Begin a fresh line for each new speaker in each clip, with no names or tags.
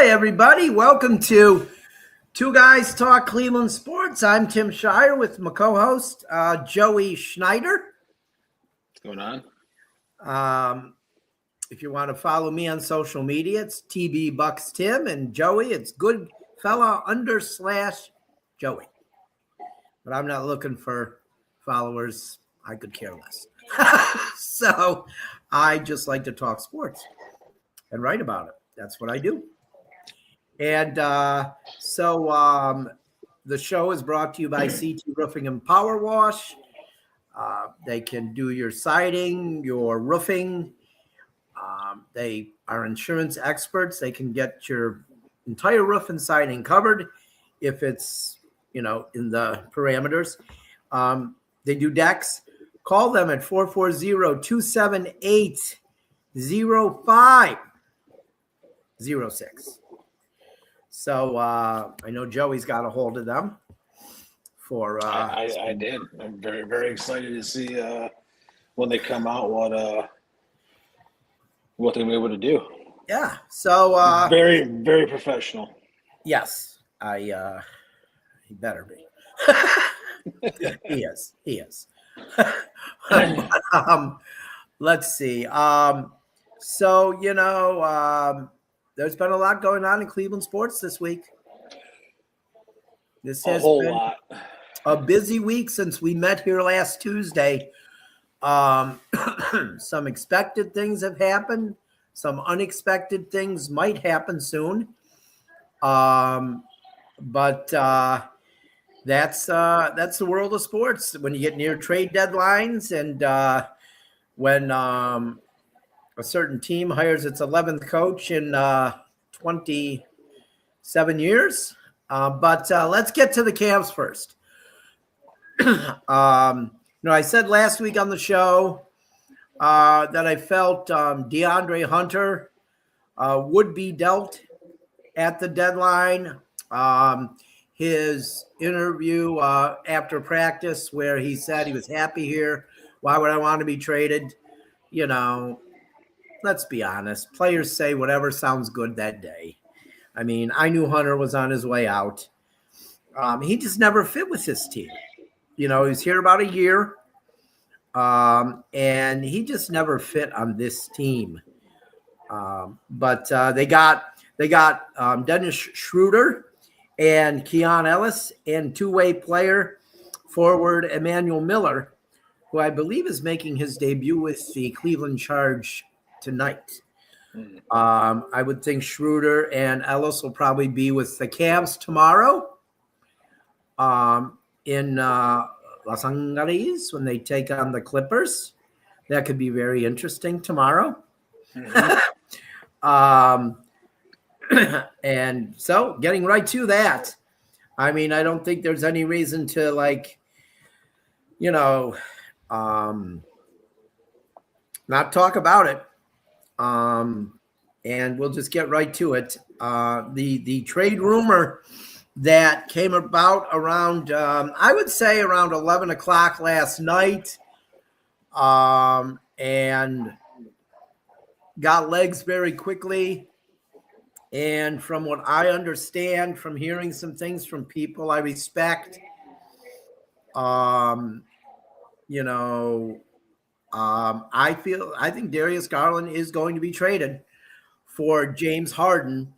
Hi, everybody. Welcome to Two Guys Talk Cleveland Sports. I'm Tim Shirer with my co-host, Joey Schneider.
What's going on?
If you want to follow me on social media, it's TB Bucks Tim, and Joey, it's Goodfella_Joey. But I'm not looking for followers. I could care less. So I just like to talk sports and write about it. That's what I do. And so the show is brought to you by CT Roofing and Power Wash. They can do your siding, your roofing. They are insurance experts. They can get your entire roof and siding covered if it's, in the parameters. They do decks. Call them at 440-278-0506. So I know Joey's got a hold of them.
I did. I'm very, very excited to see when they come out what they'll be able to do.
Yeah. So
very, very professional.
Yes, he better be. He is. Let's see. There's been a lot going on in Cleveland sports this week. This has been a busy week since we met here last Tuesday. Some expected things have happened. Some unexpected things might happen soon. But that's the world of sports. When you get near trade deadlines and when a certain team hires its 11th coach in 27 years. But let's get to the Cavs first. I said last week on the show that I felt DeAndre Hunter would be dealt at the deadline. His interview after practice where he said he was happy here. Why would I want to be traded? Let's be honest. Players say whatever sounds good that day. I mean, I knew Hunter was on his way out. He just never fit with his team. He was here about a year, and he just never fit on this team. But they got Dennis Schroeder and Keon Ellis and two-way player forward Emmanuel Miller, who I believe is making his debut with the Cleveland Charge tonight. I would think Schroeder and Ellis will probably be with the Cavs tomorrow in Los Angeles when they take on the Clippers. That could be very interesting tomorrow. And so getting right to that, I mean, I don't think there's any reason to not talk about it. And we'll just get right to it. The trade rumor that came about around, I would say around 11 o'clock last night, and got legs very quickly. And from what I understand, from hearing some things from people I respect, I think Darius Garland is going to be traded for James Harden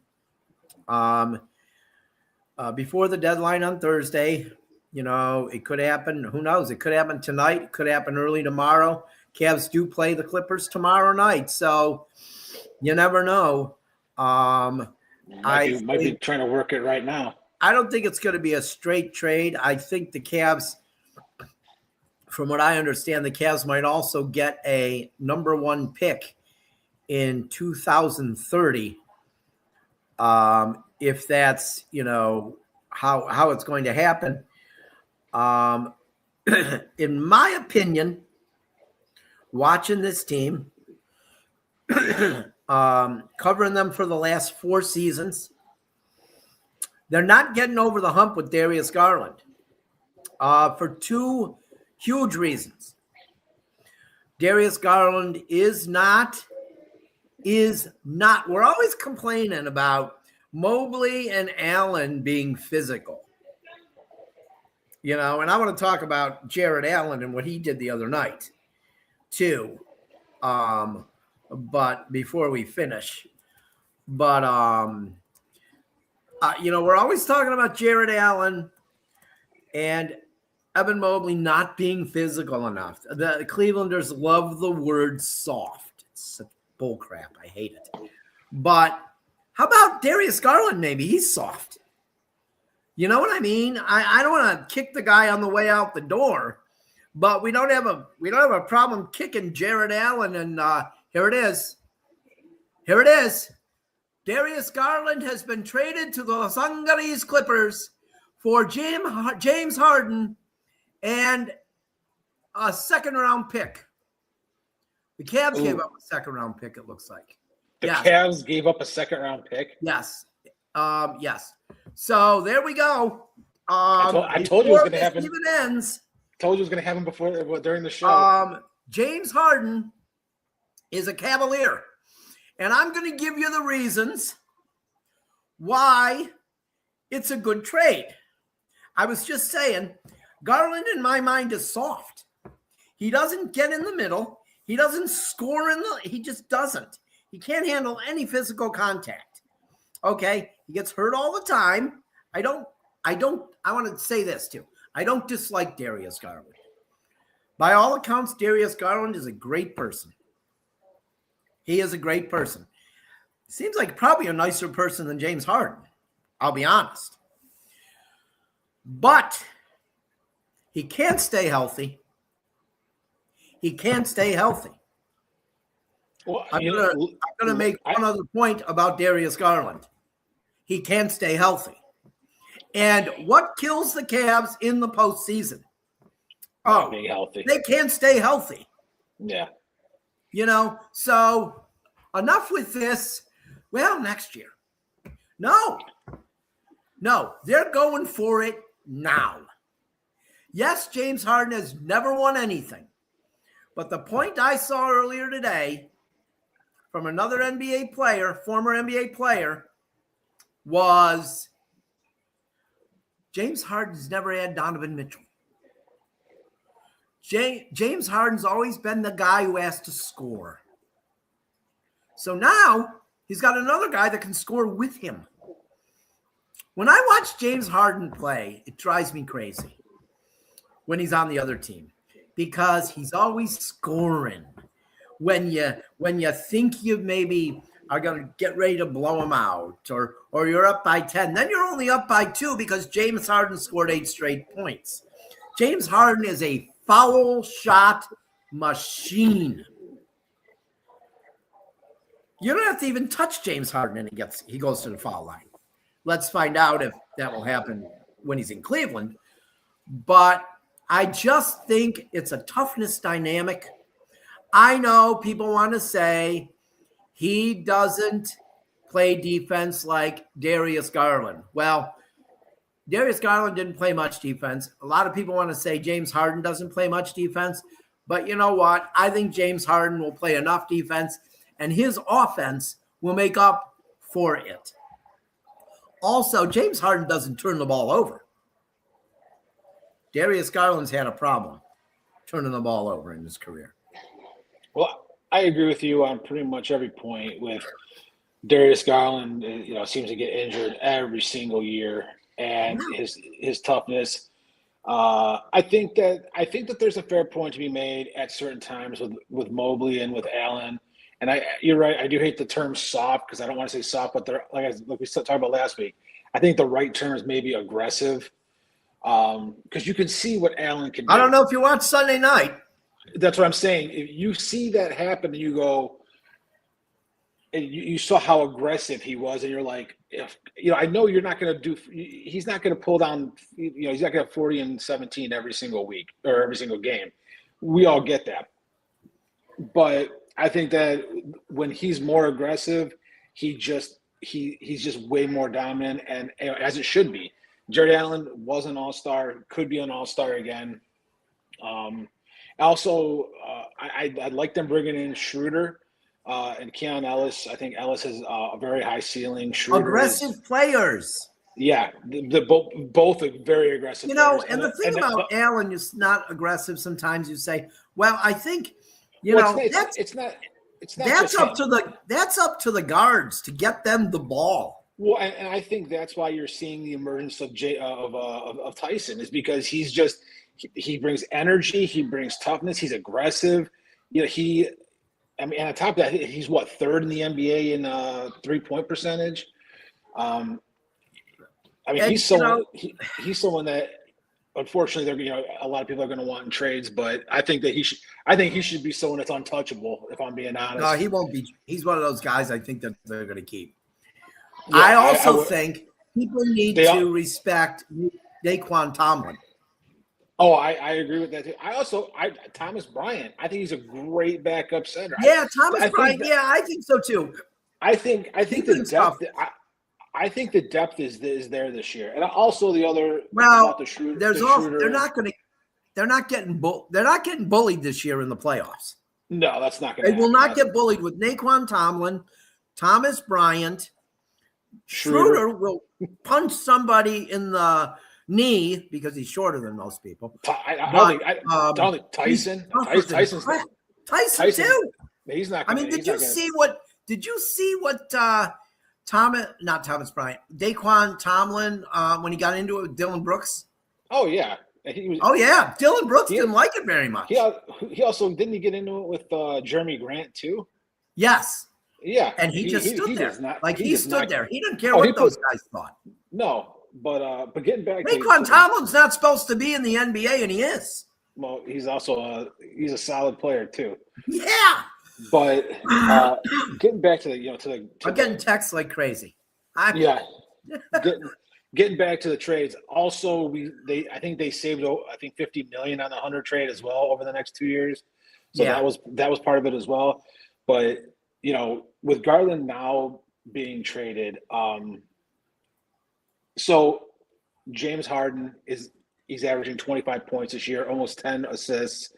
before the deadline on Thursday. It could happen. Who knows? It could happen tonight. It could happen early tomorrow. Cavs do play the Clippers tomorrow night, so you never know.
Might be trying to work it right now.
I don't think it's going to be a straight trade. I think the Cavs, from what I understand, the Cavs might also get a number 1 pick in 2030. If that's, how it's going to happen. In my opinion, watching this team, covering them for the last 4 seasons, they're not getting over the hump with Darius Garland for 2 huge reasons. Darius Garland is not. We're always complaining about Mobley and Allen being physical. And I want to talk about Jared Allen and what he did the other night, too. But before we finish, we're always talking about Jared Allen and Evan Mobley not being physical enough. The Clevelanders love the word soft. It's such bull crap. I hate it. But how about Darius Garland? Maybe he's soft. You know what I mean? I don't want to kick the guy on the way out the door, but we don't have a problem kicking Jared Allen. And here it is. Darius Garland has been traded to the Los Angeles Clippers for James Harden and a second-round pick. The Cavs gave up a second-round pick, it looks like.
The Cavs gave up a second-round pick?
Yes. Yes. So there we go.
I told you it was going to happen.
Even ends.
Told you it was going to happen during the show.
James Harden is a Cavalier. And I'm going to give you the reasons why it's a good trade. I was just saying, Garland in my mind is soft. He doesn't get in the middle. He doesn't score he just doesn't. He can't handle any physical contact. Okay. He gets hurt all the time. I want to say this too. I don't dislike Darius Garland. By all accounts, Darius Garland is a great person. He is a great person. Seems like probably a nicer person than James Harden. I'll be honest. But he can't stay healthy. Well, I'm gonna make one other point about Darius Garland. He can't stay healthy. And what kills the Cavs in the postseason?
Being healthy.
They can't stay healthy.
Yeah.
So enough with this. Well, next year. No, they're going for it now. Yes, James Harden has never won anything. But the point I saw earlier today from another former NBA player, was James Harden's never had Donovan Mitchell. James Harden's always been the guy who has to score. So now he's got another guy that can score with him. When I watch James Harden play, it drives me crazy when he's on the other team because he's always scoring. When you think you maybe are going to get ready to blow him out or you're up by 10, then you're only up by 2 because James Harden scored 8 straight points. James Harden is a foul shot machine. You don't have to even touch James Harden and he goes to the foul line. Let's find out if that will happen when he's in Cleveland. But I just think it's a toughness dynamic. I know people want to say he doesn't play defense like Darius Garland. Well, Darius Garland didn't play much defense. A lot of people want to say James Harden doesn't play much defense. But you know what? I think James Harden will play enough defense, and his offense will make up for it. Also, James Harden doesn't turn the ball over. Darius Garland's had a problem turning the ball over in his career.
Well, I agree with you on pretty much every point with Darius Garland. Seems to get injured every single year, and his toughness. I think that there's a fair point to be made at certain times with Mobley and with Allen. And you're right. I do hate the term soft because I don't want to say soft, but they're like we talked about last week. I think the right term is maybe aggressive because you can see what Allen can do.
I don't know if you watch Sunday night.
That's what I'm saying. If you see that happen and you go, and you saw how aggressive he was, and you're like, I know you're not going to do. He's not going to pull down. He's not going to have 40 and 17 every single week or every single game. We all get that, but I think that when he's more aggressive, he's just way more dominant, and as it should be. Jared Allen was an all-star, could be an all-star again. Also, I like them bringing in Schroeder. and Keon Ellis. I think Ellis has a very high ceiling. Schroeder
Aggressive players.
Yeah, the both are very aggressive.
You know,
players.
and the thing about Allen is not aggressive. Sometimes you say, "Well, I think
it's not
that's up to the guards to get them the ball."
Well, and I think that's why you're seeing the emergence of Tyson is because he brings energy, he brings toughness, he's aggressive. And on top of that, he's what, third in the NBA in 3-point percentage. He's someone that unfortunately a lot of people are going to want in trades, but I think that he should be someone that's untouchable, if I'm being honest.
No, he won't be. He's one of those guys I think that they're going to keep. Yeah, I also think people need to respect Daquan Tomlin.
Oh, I agree with that too. Thomas Bryant. I think he's a great backup center.
Yeah, Thomas Bryant. I think so too.
I think the depth. I think the depth is there this year, and also the other.
Well, they're not getting bullied this year in the playoffs.
No, that's not going to.
They will not get bullied with Daquan Tomlin, Thomas Bryant. Schroeder will punch somebody in the knee because he's shorter than most people.
I don't think Tyson.
Tyson too.
He's not.
Did you see what Thomas Bryant, Daquan Tomlin when he got into it with Dylan Brooks?
Oh yeah.
Dylan Brooks didn't like it very much.
He also didn't get into it with Jeremy Grant too.
Yes.
Yeah,
and he just stood there. He stood there. He didn't care what those guys thought.
No, but getting back
Daquan Tomlin's not supposed to be in the NBA, and he is.
Well, he's also he's a solid player too.
Yeah.
But getting back to
I'm getting texts like crazy.
Getting back to the trades. Also, I think they saved $50 million on the Hunter trade as well over the next 2 years. So that was part of it as well. But with Garland now being traded, so James Harden he's averaging 25 points this year, almost 10 assists.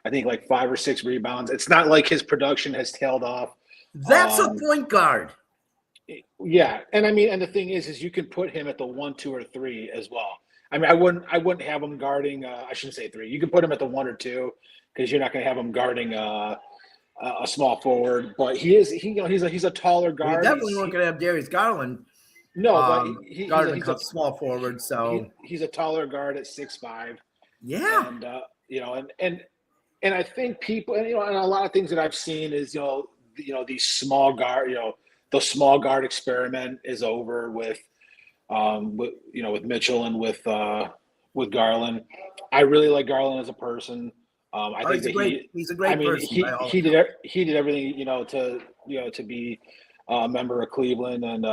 I think like 5 or 6 rebounds. It's not like his production has tailed off.
That's a point guard.
Yeah, and and the thing is you can put him at the 1, 2, or 3 as well. I wouldn't have him guarding. I shouldn't say 3. You can put him at the 1 or 2 because you're not going to have him guarding a small forward. But he's a taller guard.
We definitely weren't going to have Darius Garland.
No, but he's
a small forward. So
he's a taller guard at 6'5".
Yeah,
and I think people and a lot of things that I've seen is these small guard the small guard experiment is over with Mitchell and with Garland. I really like Garland as a person. I think
he's a great person.
He did everything to be a member of Cleveland and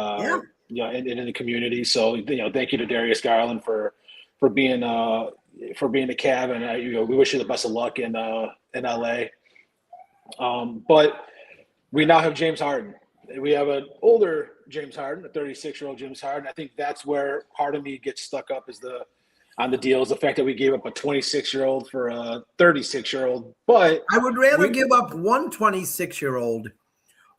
in the community. So thank you to Darius Garland for being a Cav, and we wish you the best of luck in LA. But we now have James Harden. We have an older James Harden, a 36-year-old James Harden. I think that's where part of me gets stuck up on the deal is the fact that we gave up a 26-year-old for a 36-year-old. But
I would rather give up one 26-year-old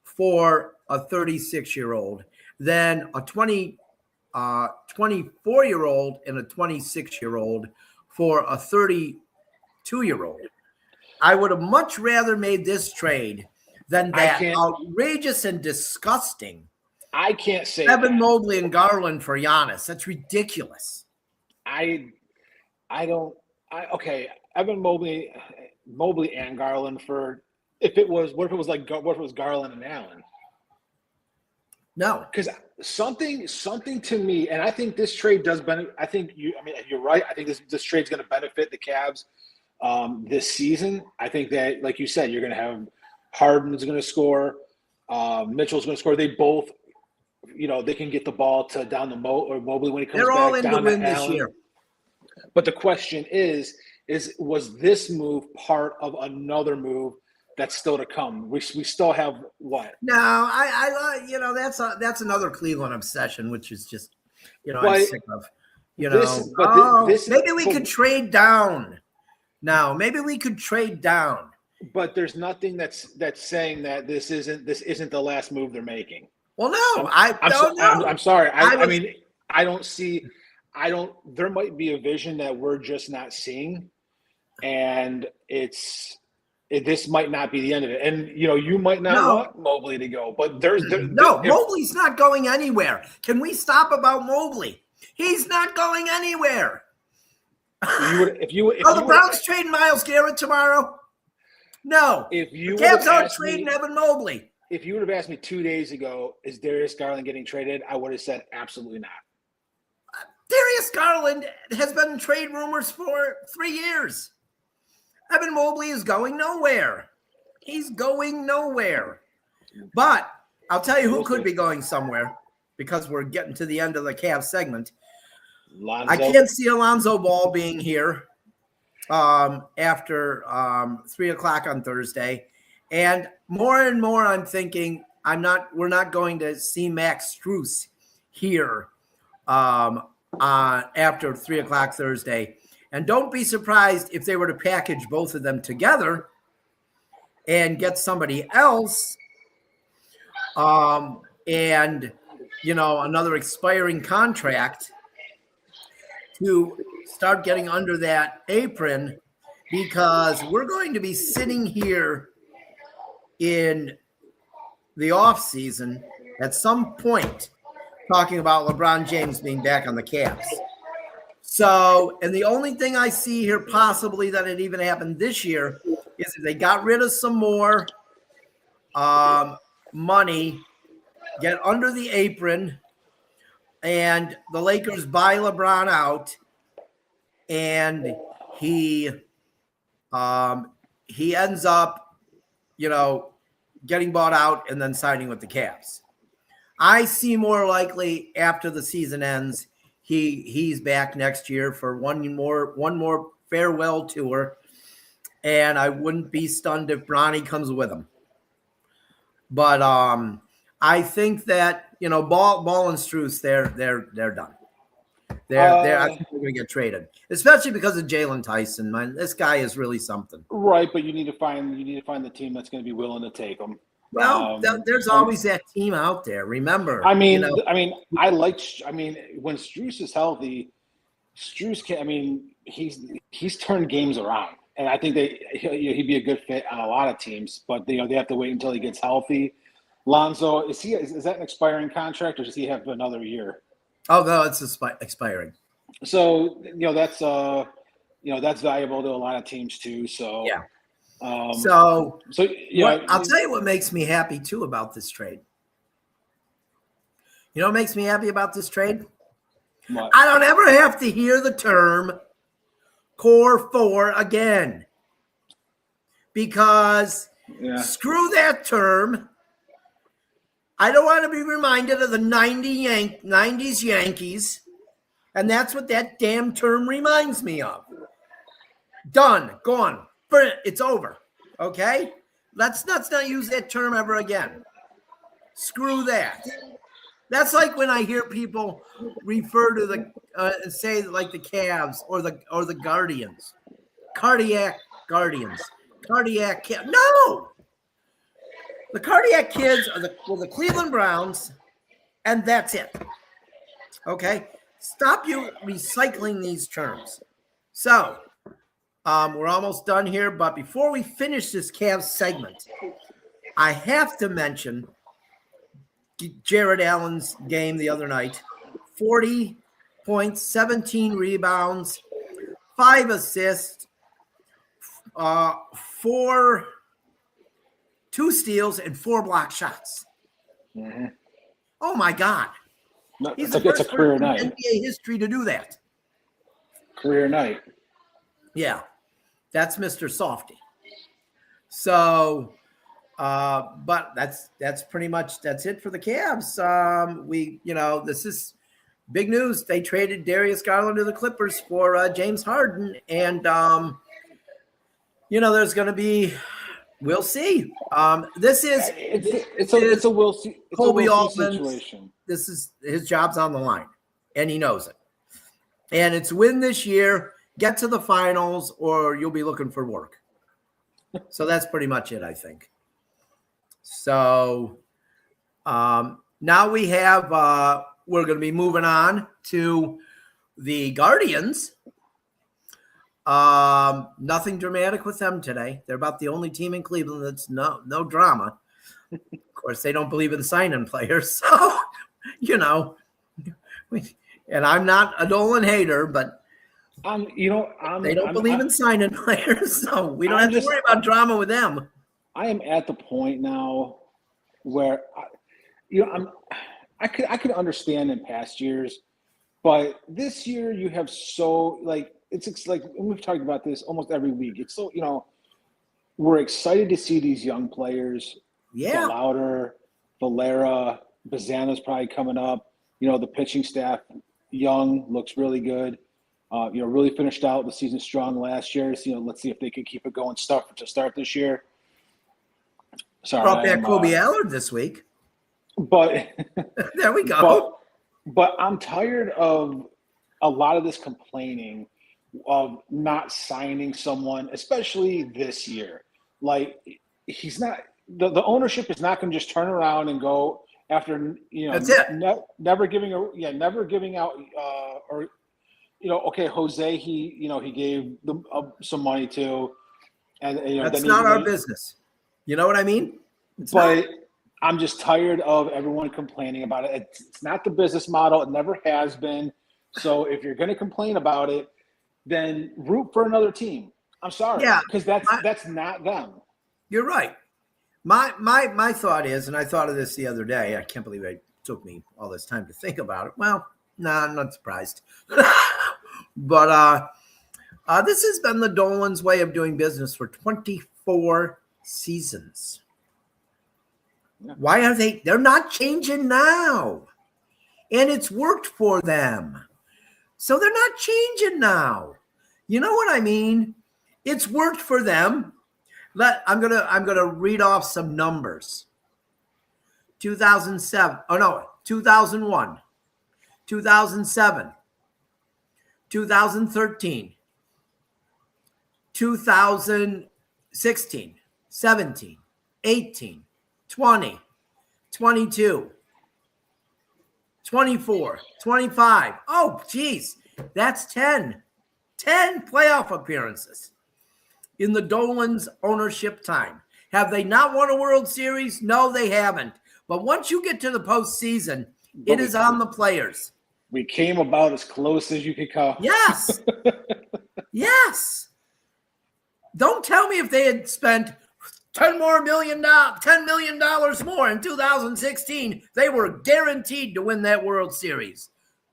for a 36-year-old than a 24-year-old and a 26-year-old for a 32-year-old. I would have much rather made this trade than that outrageous and disgusting.
I can't say
Evan Mobley and Garland for Giannis. That's ridiculous.
Evan Mobley and Garland what if it was Garland and Allen?
No,
because something to me, and I think this trade does benefit. I think you're right. I think this trade's going to benefit the Cavs this season. I think that, like you said, you're going to have Harden's going to score, Mitchell's going to score. They both, they can get the ball to down the Mobley when he comes back.
They're all in
down
the win
to
this
Allen.
year.
But the question is was this move part of another move that's still to come? We still have what?
No, that's another Cleveland obsession, which is just, I'm sick of. Maybe we could trade down. Now, maybe we could trade down.
But there's nothing that's saying that this isn't the last move they're making.
Well, no, I don't know.
I'm sorry. I
was-
mean, I don't see. There might be a vision that we're just not seeing, and this might not be the end of it. And you might not want Mobley to go, but
Mobley's not going anywhere. Can we stop about Mobley? He's not going anywhere. The Browns trading Myles Garrett tomorrow? No. The Cavs aren't trading Evan Mobley.
If you would have asked me 2 days ago, is Darius Garland getting traded? I would have said absolutely not.
Darius Garland has been in trade rumors for 3 years. Evan Mobley is going nowhere. He's going nowhere. But I'll tell you who could be going somewhere, because we're getting to the end of the Cavs segment.
Lonzo.
I can't see Alonzo Ball being here after 3 o'clock on Thursday. And more I'm thinking we're not going to see Max Strus here after 3 o'clock Thursday. And don't be surprised if they were to package both of them together and get somebody else and another expiring contract to start getting under that apron, because we're going to be sitting here in the off season at some point talking about LeBron James being back on the Cavs. So, and the only thing I see here possibly that it even happened this year is if they got rid of some more money, get under the apron, and the Lakers buy LeBron out, and he ends up, getting bought out and then signing with the Cavs. I see more likely after the season ends, he's back next year for one more farewell tour, and I wouldn't be stunned if Bronny comes with him. But I think that Ball and Strus, they're done. I think they're going to get traded, especially because of Jalen Tyson. Man, this guy is really something.
Right, but you need to find the team that's going to be willing to take him.
Well, there's always that team out there. Remember,
when Strus is healthy, he's turned games around, and I think he'd be a good fit on a lot of teams. But they have to wait until he gets healthy. Lonzo, is that an expiring contract, or does he have another year?
Oh no, it's expiring.
So that's valuable to a lot of teams too. So
yeah.
I'll
tell you what makes me happy too about this trade. You know what makes me happy about this trade?
What?
I don't ever have to hear the term Core 4 again. Because screw that term. I don't want to be reminded of the 90s Yankees. And that's what that damn term reminds me of. Done. Gone. It's over. Okay? Let's not use that term ever again. Screw that. That's like when I hear people refer to say like the Cavs or the Guardians. Cardiac Guardians. Cardiac Kids. No! The Cardiac Kids are the Cleveland Browns, and that's it. Okay? Stop you recycling these terms. So, we're almost done here, but before we finish this Cavs segment, I have to mention Jared Allen's game the other night. 40 points, 17 rebounds, 5 assists, 2 steals, and 4 block shots.
Mm-hmm.
Oh, my God.
It's a career night.
NBA history to do that.
Career night.
Yeah. That's Mr. Softy. So, but that's pretty much it for the Cavs. This is big news. They traded Darius Garland to the Clippers for James Harden, and there's going to be. We'll see. This is
it's a we'll see. It's
Kobe
a we'll see
Altman's
situation.
This is his job's on the line, and he knows it. And it's win this year. Get to the finals, or you'll be looking for work. So that's pretty much it, I think. So now we have, we're going to be moving on to the Guardians. Nothing dramatic with them today. They're about the only team in Cleveland that's no drama. Of course, they don't believe in signing players. So, and I'm not a Dolan hater, but they don't believe in signing players, so we don't have to worry about drama with them.
I am at the point now where I could understand in past years, but this year you have it's like, and we've talked about this almost every week. It's so we're excited to see these young players.
Yeah,
Lauder, Valera, Bazana's probably coming up. The pitching staff, young, looks really good. Really finished out the season strong last year. So, let's see if they can keep it going to start this year. Sorry,
brought back Kobe Allard this week.
But
there we go.
But I'm tired of a lot of this complaining of not signing someone, especially this year. Like, he's not the ownership is not going to just turn around and go after
That's it.
Never giving out okay, Jose, he gave them some money to, and
that's not our business. You know what I mean?
But I'm just tired of everyone complaining about it. It's not the business model. It never has been. So if you're going to complain about it, then root for another team. I'm sorry, because that's not them.
You're right. My thought is, and I thought of this the other day. I can't believe it took me all this time to think about it. Well, I'm not surprised. But this has been the Dolan's way of doing business for 24 seasons. Yeah. Why are they're not changing now? And it's worked for them. So they're not changing now. You know what I mean? It's worked for them. I'm gonna read off some numbers. 2007. Oh no, 2001. 2007. 2013. 2016. 17. 18. 20. 22. 24. 25. Oh, geez. That's 10. 10 playoff appearances in the Dolan's ownership time. Have they not won a World Series? No, they haven't. But once you get to the postseason, it is on the players.
We came about as close as you could come.
Yes. Yes. Don't tell me if they had spent $10 million more in 2016, they were guaranteed to win that World Series.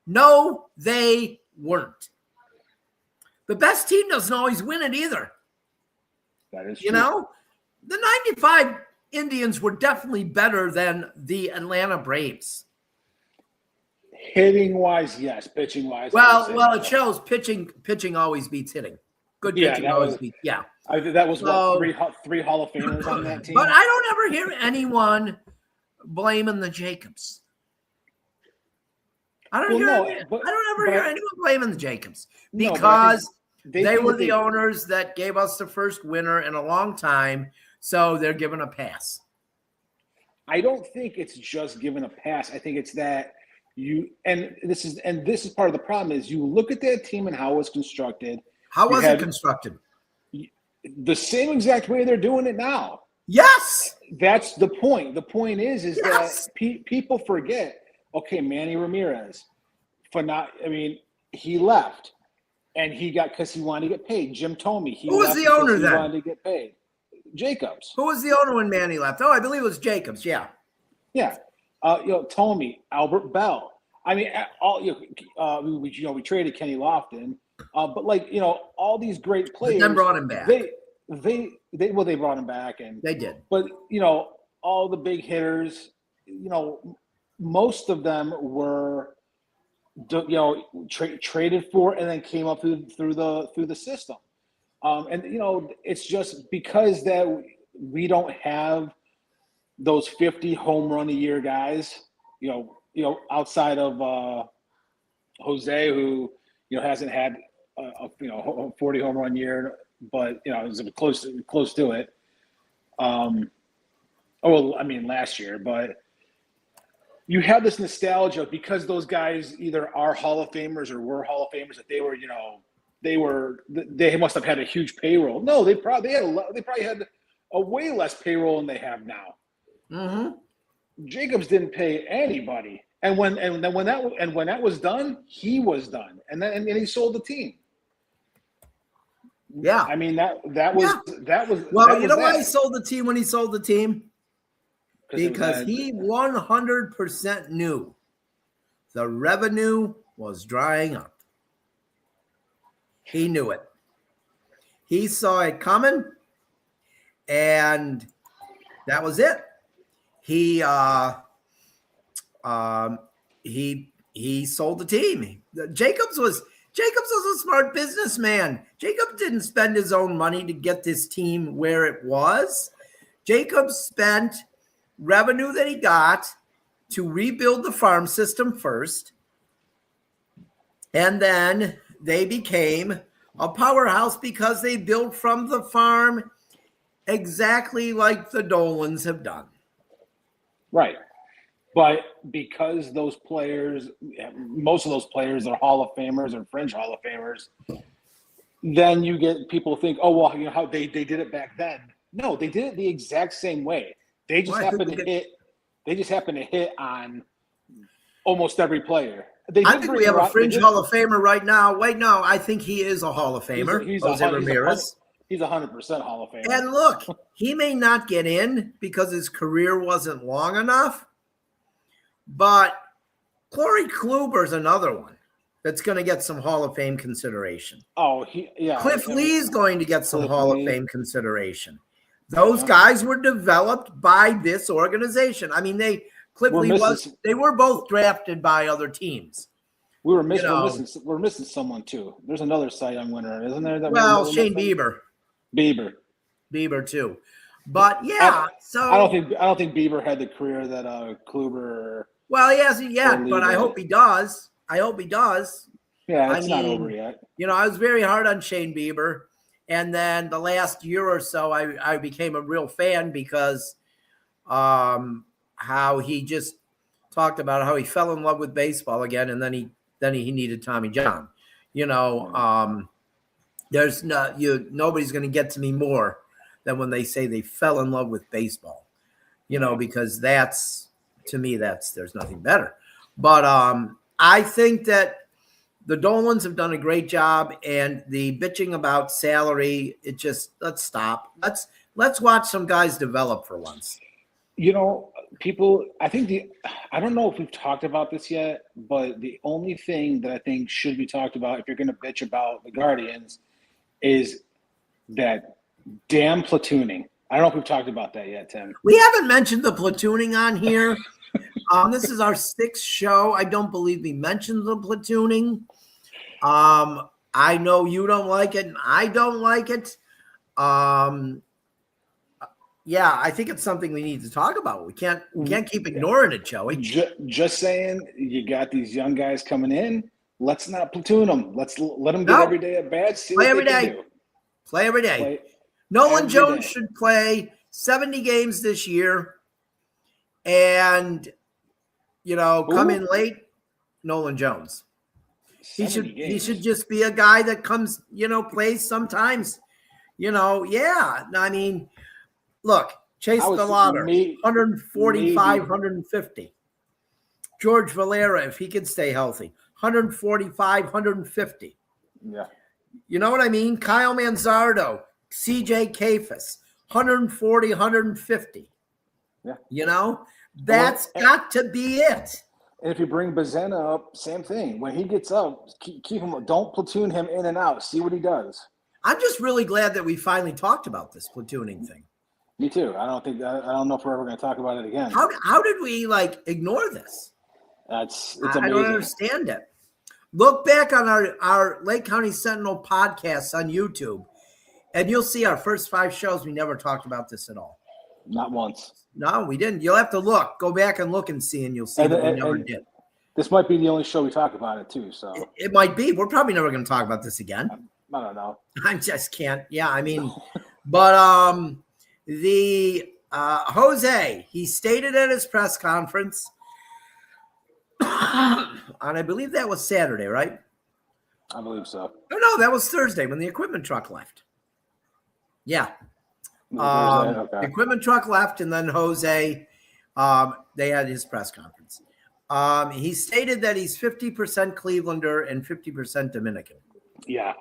No, they weren't. The best team doesn't always win it either.
That is true.
The 95 Indians were definitely better than the Atlanta Braves.
Hitting wise, yes. Pitching wise,
well, it shows pitching always beats hitting. Good pitching always beats. Yeah,
that was three Hall of Famers on that team.
But I don't ever hear anyone blaming the Jacobs. I don't ever hear anyone blaming the Jacobs because they were the owners that gave us the first winner in a long time, so they're given a pass.
I don't think it's just given a pass. I think it's that this is part of the problem is you look at that team and how it was constructed.
How was it constructed?
The same exact way they're doing it now.
Yes.
That's the point. The point is that people forget, okay, Manny Ramirez, he left and he got, because he wanted to get paid. Jim Thome.
Who was the owner then?
He wanted to get paid. Jacobs.
Who was the owner when Manny left? Oh, I believe it was Jacobs. Yeah.
Yeah. Thome, Albert Bell. I mean, we traded Kenny Lofton, but all these great players.
But then brought him back.
They brought him back, and
they did.
But all the big hitters, most of them were, traded for and then came up through the system, and it's just because that we don't have those 50 home run a year guys, outside of Jose, who hasn't had a 40 home run year but it was close to it. Last year, but you have this nostalgia because those guys either are Hall of Famers or were Hall of Famers, that they must have had a huge payroll. No, they probably had a way less payroll than they have now.
Mm-hmm.
Jacobs didn't pay anybody, and when that was done, he was done, and he sold the team.
Yeah,
I mean that was.
Well, you know why he sold the team when he sold the team? Because he 100% knew the revenue was drying up. He knew it. He saw it coming, and that was it. He sold the team. Jacobs was a smart businessman. Jacobs didn't spend his own money to get this team where it was. Jacobs spent revenue that he got to rebuild the farm system first, and then they became a powerhouse because they built from the farm exactly like the Dolans have done.
Right. But because those players, most of those players are Hall of Famers or fringe Hall of Famers, then you get people think, oh, well, how they did it back then. No, they did it the exact same way. They just happened to hit on almost every player.
I think we have a fringe Hall of Famer right now. Wait, no, I think he is a Hall of Famer. Jose Ramirez.
He's 100% Hall of Famer.
And look, he may not get in because his career wasn't long enough, but Corey Kluber's another one that's going to get some Hall of Fame consideration.
Oh,
Cliff Lee's going to get some Hall of Fame consideration. Those guys were developed by this organization. I mean, they were both drafted by other teams.
We're missing someone too. There's another site I'm wondering, isn't there?
Shane Bieber. Bieber too. But yeah,
I don't think Bieber had the career that Kluber.
Well, he hasn't yet, but I hope he does.
Yeah, it's not over yet.
I was very hard on Shane Bieber. And then the last year or so, I became a real fan because how he just talked about how he fell in love with baseball again, and then he needed Tommy John. There's nobody's going to get to me more than when they say they fell in love with baseball. Because that's, to me, there's nothing better. But I think that the Dolans have done a great job, and the bitching about salary, let's stop. Let's watch some guys develop for once.
People, I don't know if we've talked about this yet, but the only thing that I think should be talked about if you're going to bitch about the Guardians is that damn platooning. I don't know if we've talked about that yet, Tim.
We haven't mentioned the platooning on here. This is our 6th show. I don't believe we mentioned the platooning. I know you don't like it, and I don't like it. Yeah, I think it's something we need to talk about. We can't keep ignoring it, Joey.
Just saying, you got these young guys coming in. Let's not platoon them. Let them get every day at bats.
Play every day. Play every day. Nolan Jones should play 70 games this year, and come in late. Nolan Jones. He should just be a guy that comes, plays sometimes. Yeah. I mean, look, Chase Delauder, 145, 150. George Valera, if he could stay healthy, 145, 150.
Yeah.
You know what I mean? Kyle Manzardo, CJ Kafis, 140, 150.
Yeah.
That's got to be it.
And if you bring Bazena up, same thing. When he gets up, keep him. Don't platoon him in and out. See what he does.
I'm just really glad that we finally talked about this platooning thing.
Me too. I don't know if we're ever going to talk about it again.
How did we ignore this?
It's amazing.
I don't understand it. Look back on our Lake County Sentinel podcasts on YouTube, and you'll see our first 5 shows. We never talked about this at all.
Not once.
No, we didn't. You'll have to look. Go back and look and see, and you'll see that we never did.
This might be the only show we talk about it too. So
it might be. We're probably never going to talk about this again.
I don't know.
I just can't. Yeah, I mean, but the Jose, he stated at his press conference, and I believe that was Saturday, right?
I believe so.
Oh no, that was Thursday when the equipment truck left. Yeah,
Okay.
the equipment truck left, and then Jose, they had his press conference. He stated that he's 50% Clevelander and 50% Dominican.
Yeah,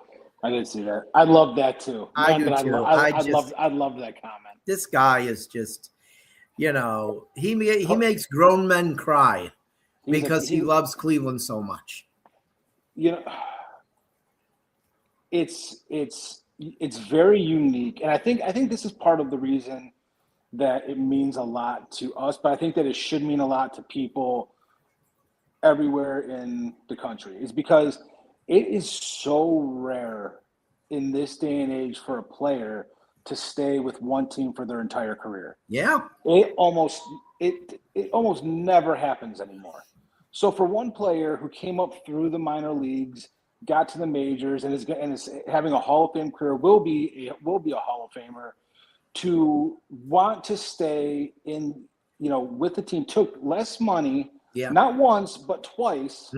I did see that. I love that too.
I do too.
I love that comment.
This guy is just, he makes grown men cry because he loves Cleveland so much.
It's very unique, and I think this is part of the reason that it means a lot to us, but I think that it should mean a lot to people everywhere in the country, is because it is so rare in this day and age for a player to stay with one team for their entire career.
Yeah.
It almost never happens anymore. So for one player who came up through the minor leagues, got to the majors, and is having a Hall of Fame career, will be a Hall of Famer, to want to stay in, with the team, took less money, not once but twice,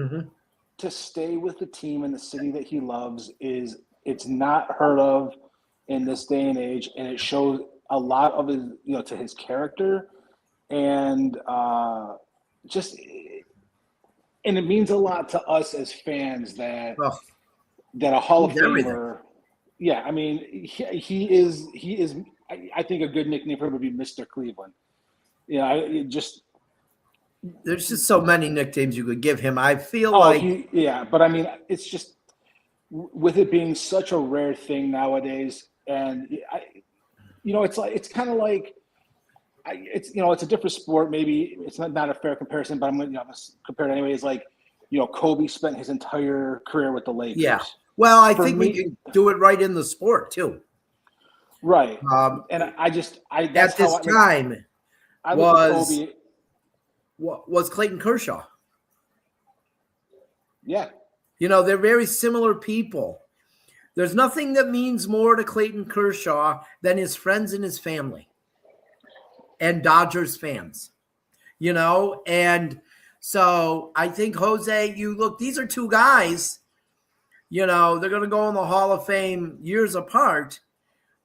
to stay with the team in the city that he loves. It's not heard of in this day and age, and it shows a lot of his, to his character, and and it means a lot to us as fans that a Hall of Famer. Yeah, I mean, he is. I think a good nickname for him would be Mr. Cleveland.
There's just so many nicknames you could give him. I feel
but I mean, it's just with it being such a rare thing nowadays, and it's kind of like it's a different sport. Maybe it's not a fair comparison, but I'm going to compare it anyway. It's like Kobe spent his entire career with the Lakers.
Yeah. Well, I think we can do it right in the sport too.
Right. And at this
time
I was Kobe.
Was Clayton Kershaw.
Yeah.
They're very similar people. There's nothing that means more to Clayton Kershaw than his friends and his family and Dodgers fans, and so I think Jose, these are two guys, they're going to go in the Hall of Fame years apart,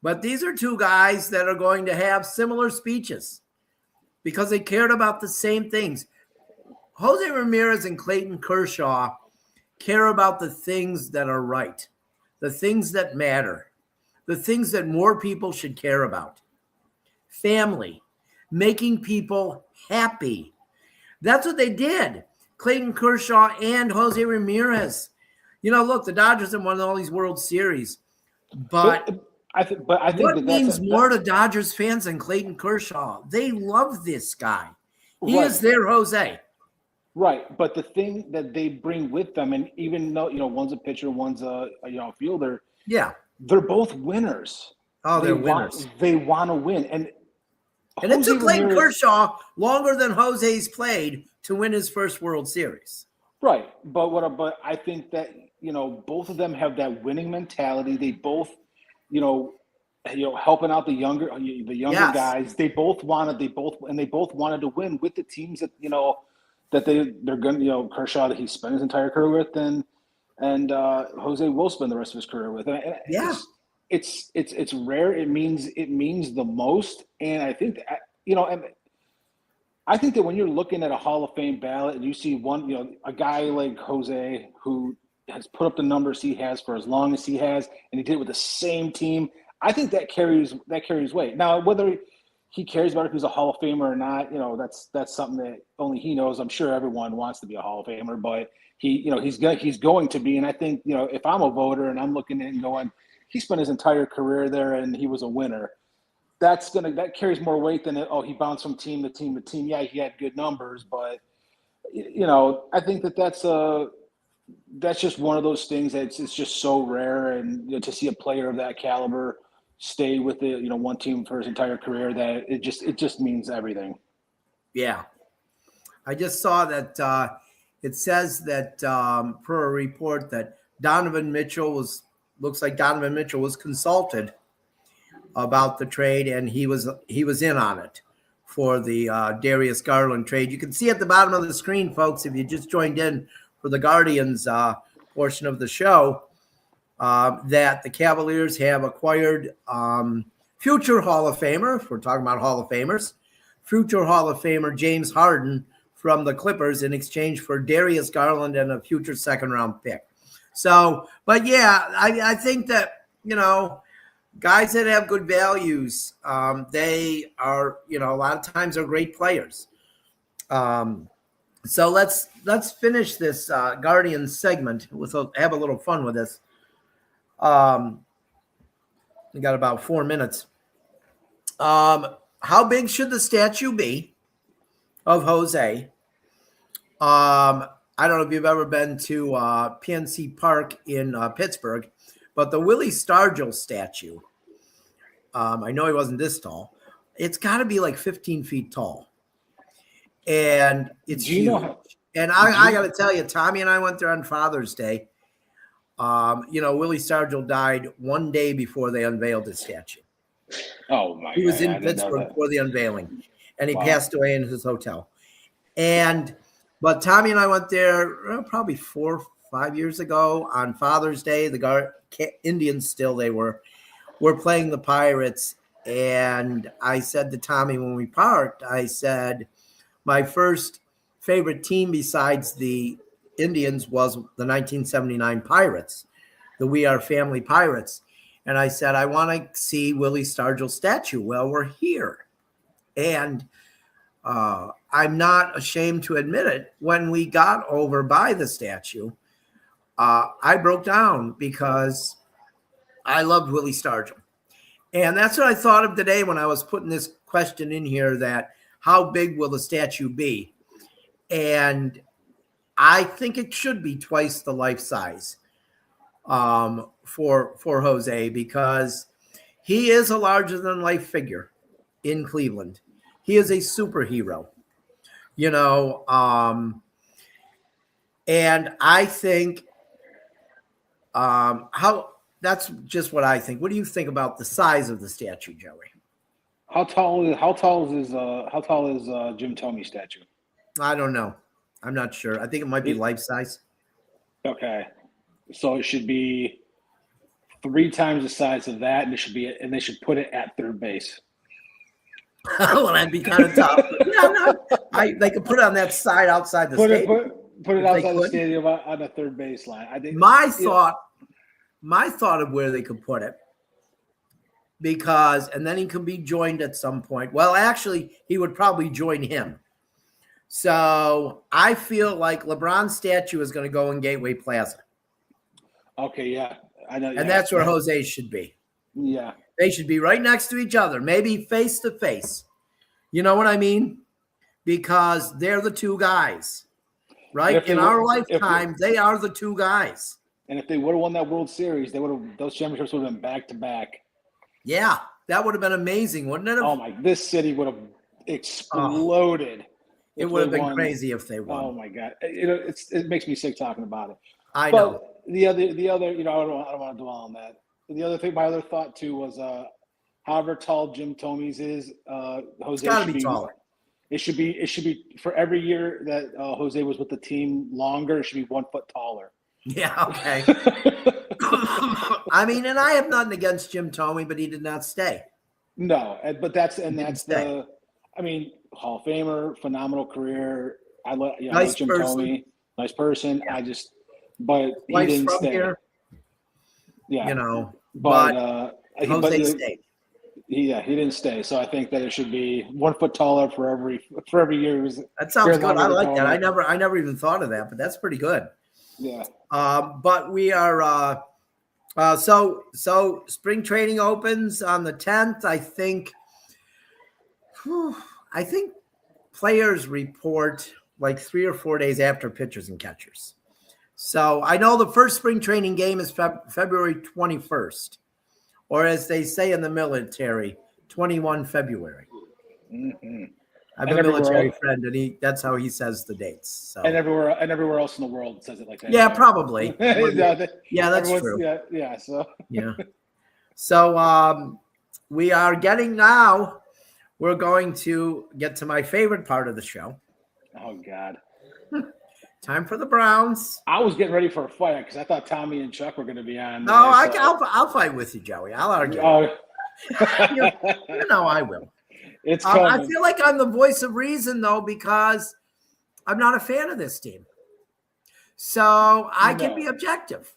but these are two guys that are going to have similar speeches because they cared about the same things. Jose Ramirez and Clayton Kershaw care about the things that are right, the things that matter, the things that more people should care about. Family, making people happy. That's what they did. Clayton Kershaw and Jose Ramirez. Look, the Dodgers have won all these World Series, but I think what means more to Dodgers fans than Clayton Kershaw? They love this guy. He is their Jose.
Right, but the thing that they bring with them, and even though one's a pitcher, one's a fielder, they're both winners.
Oh, they're winners.
They want to win, and
it took Clayton Kershaw longer than Jose's played to win his first World Series.
Right, but I think that both of them have that winning mentality. They both, helping out the younger guys. They both wanted to win with the teams that that they're going to Kershaw, that he spent his entire career with, and Jose will spend the rest of his career with. And it's rare. It means the most, and I think that, and I think that when you're looking at a Hall of Fame ballot and you see one, a guy like Jose who has put up the numbers he has for as long as he has, and he did it with the same team, I think that carries weight. Now, whether he cares about if he's a Hall of Famer or not, that's something that only he knows. I'm sure everyone wants to be a Hall of Famer, but he's going to be. And I think, if I'm a voter and I'm looking at and going, he spent his entire career there and he was a winner, that carries more weight than he bounced from team to team to team. Yeah, he had good numbers, but I think that's just one of those things that it's just so rare, and to see a player of that caliber stay with the one team for his entire career, that it just means everything.
Yeah, I just saw that it says that per a report that Donovan Mitchell was looks like Donovan Mitchell was consulted about the trade, and he was in on it for the Darius Garland trade. You can see at the bottom of the screen, folks, if you just joined in for the Guardians portion of the show, that the Cavaliers have acquired future Hall of Famer, if we're talking about Hall of Famers, future Hall of Famer James Harden from the Clippers in exchange for Darius Garland and a future second-round pick. So, but yeah, I think that, guys that have good values, they are, a lot of times are great players. So let's finish this Guardians segment have a little fun with this. We got about 4 minutes. How big should the statue be of Jose? I don't know if you've ever been to PNC Park in Pittsburgh, but the Willie Stargell statue, I know he wasn't this tall. It's got to be like 15 feet tall. And it's huge. And I got to tell you, Tommy and I went there on Father's Day. Willie Stargell died one day before they unveiled his statue.
Oh, my God.
He was in Pittsburgh for the unveiling, and he passed away in his hotel. But Tommy and I went there probably 4 or 5 years ago on Father's Day. The Indians they were playing the Pirates. And I said to Tommy when we parked, I said, my first favorite team besides the Indians was the 1979 Pirates, the We Are Family Pirates. And I said, I want to see Willie Stargell's statue. Well, we're here. And I'm not ashamed to admit it. When we got over by the statue, I broke down because I loved Willie Stargell. And that's what I thought of today when I was putting this question in here, that how big will the statue be? And I think it should be twice the life size for Jose, because he is a larger than life figure in Cleveland. He is a superhero, and I think that's just what I think. What do you think about the size of the statue, Joey?
How tall is Jim Thome's statue?
I don't know. I'm not sure. I think it might be life size.
Okay, so it should be 3 times the size of that, and they should put it at third base.
Well, that'd be kind of tough. They could put it on that side outside the stadium.
Put it outside the stadium on the third base line. I think
my thought of where they could put it, and then he could be joined at some point. Well, actually, he would probably join him. So I feel like LeBron's statue is going to go in Gateway Plaza.
Okay, yeah, I know.
And that's where Jose should be.
Yeah.
They should be right next to each other, maybe face to face. You know what I mean? Because they're the two guys, right? In our lifetime, they are the two guys.
And if they would have won that World Series, those championships would have been back to back.
Yeah, that would have been amazing, wouldn't it?
Oh my! This city would have exploded.
It would have been crazy if they won.
Oh my God! It makes me sick talking about it.
I know.
The other, I don't want to dwell on that. The other thing, my other thought too was, however tall Jim Thome's is, Jose
got to be taller.
It should be for every year that Jose was with the team longer. It should be 1 foot taller.
Yeah. Okay. I mean, and I have nothing against Jim Thome, but he did not stay.
No, but that's Hall of Famer, phenomenal career. I love Jim Thome, nice person. Yeah. But he didn't stay. Here. Yeah,
but Jose stayed.
He didn't stay. So I think that it should be 1 foot taller for every year.
That sounds good. I like that. I never even thought of that, but that's pretty good.
Yeah.
But we are so spring training opens on the 10th. I think players report like 3 or 4 days after pitchers and catchers. So I know the first spring training game is February 21st, or as they say in the military, 21 February.
Mm-hmm.
I have a military friend, and that's how he says the dates. So
and everywhere else in the world says it like that.
Yeah, probably. Yeah, that's true.
Yeah. So
yeah. So we are getting now. We're going to get to my favorite part of the show.
Oh God.
Time for the Browns.
I was getting ready for a fight because I thought Tommy and Chuck were going to be on.
No, I'll fight with you, Joey. I'll argue. You know I will.
It's coming.
I feel like I'm the voice of reason, though, because I'm not a fan of this team. So I can be objective.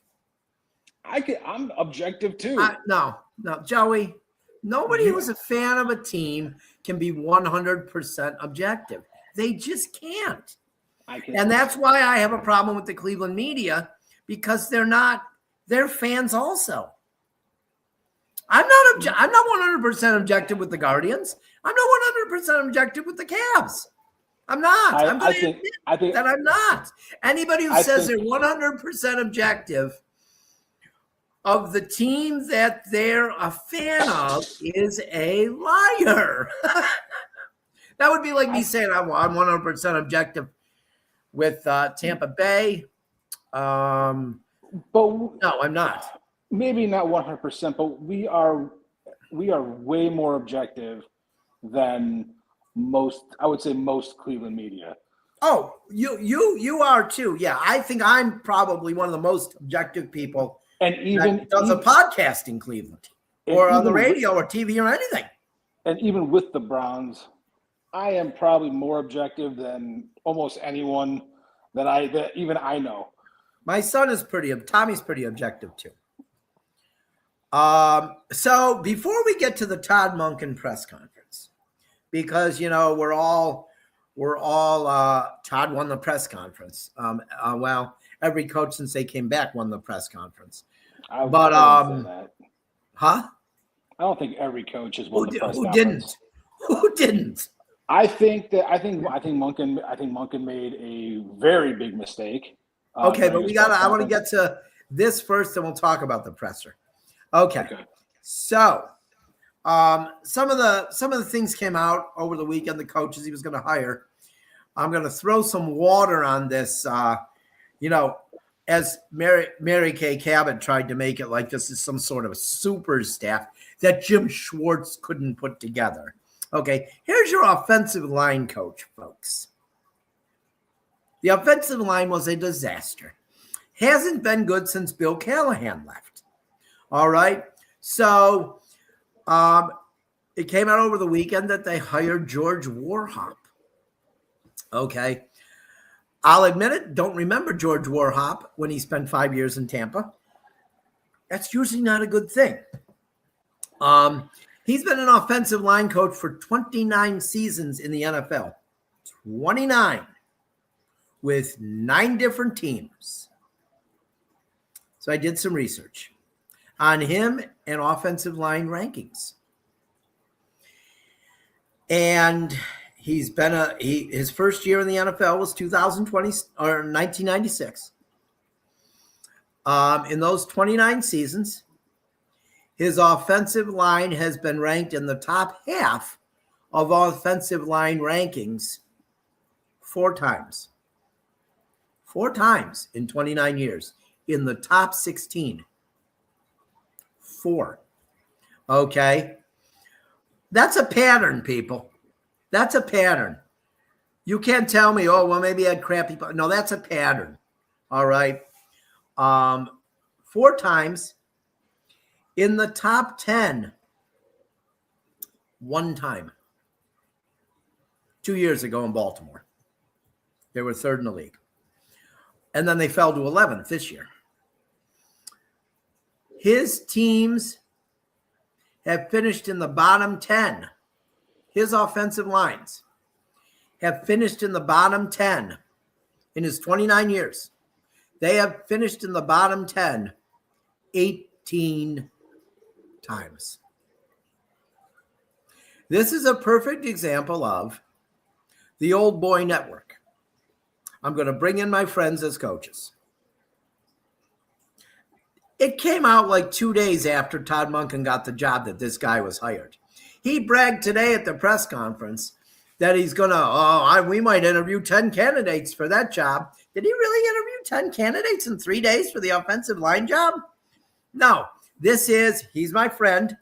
I'm objective, too.
No, Joey. Nobody who's a fan of a team can be 100% objective. They just can't. And that's why I have a problem with the Cleveland media, because they're fans also. I'm not 100% objective with the Guardians. I'm not 100% objective with the Cavs. I'm not. I think that I'm not. Anybody who says they're 100% objective of the team that they're a fan of is a liar. That would be like me saying I'm 100% objective with Tampa Bay. But no, I'm not.
Maybe not 100%, but we are way more objective than most. I would say most Cleveland media.
Oh, you are too. Yeah, I think I'm probably one of the most objective people.
And even
does a podcast in Cleveland, or on the radio, or TV, or anything.
And even with the Browns, I am probably more objective than almost anyone that even I know.
My son is Tommy's pretty objective too. So before we get to the Todd Monken press conference, because we're all Todd won the press conference. Well, every coach since they came back won the press conference.
I don't think every coach has won the press conference.
Who didn't?
I think Monken made a very big mistake.
Okay, but I want to get to this first, and we'll talk about the presser. Okay. So some of the things came out over the weekend. The coaches he was going to hire. I'm going to throw some water on this. As Mary Kay Cabot tried to make it like this is some sort of super staff that Jim Schwartz couldn't put together. Okay, here's your offensive line coach, folks. The offensive line was a disaster. Hasn't been good since Bill Callahan left. All right, so it came out over the weekend that they hired George Warhop. Okay. I'll admit it, don't remember George Warhop when he spent 5 years in Tampa. That's usually not a good thing. He's been an offensive line coach for 29 seasons in the NFL. 29 with 9 different teams. So I did some research on him and offensive line rankings. And he's been his first year in the NFL was 1996. In those 29 seasons, his offensive line has been ranked in the top half of offensive line rankings 4 times. 4 times in 29 years in the top 16. 4. Okay. That's a pattern, people. That's a pattern. You can't tell me, oh, well, maybe I had crappy. No, that's a pattern. All right. 4 times in the top 10. 1 time. 2 years ago in Baltimore. They were 3rd in the league. And then they fell to 11th this year. His teams have finished in the bottom 10. His offensive lines have finished in the bottom 10 in his 29 years. They have finished in the bottom 10 18 times. This is a perfect example of the old boy network. I'm going to bring in my friends as coaches. It came out like 2 days after Todd Monken got the job that this guy was hired. He bragged today at the press conference that he's going to, we might interview 10 candidates for that job. Did he really interview 10 candidates in 3 days for the offensive line job? No, he's my friend.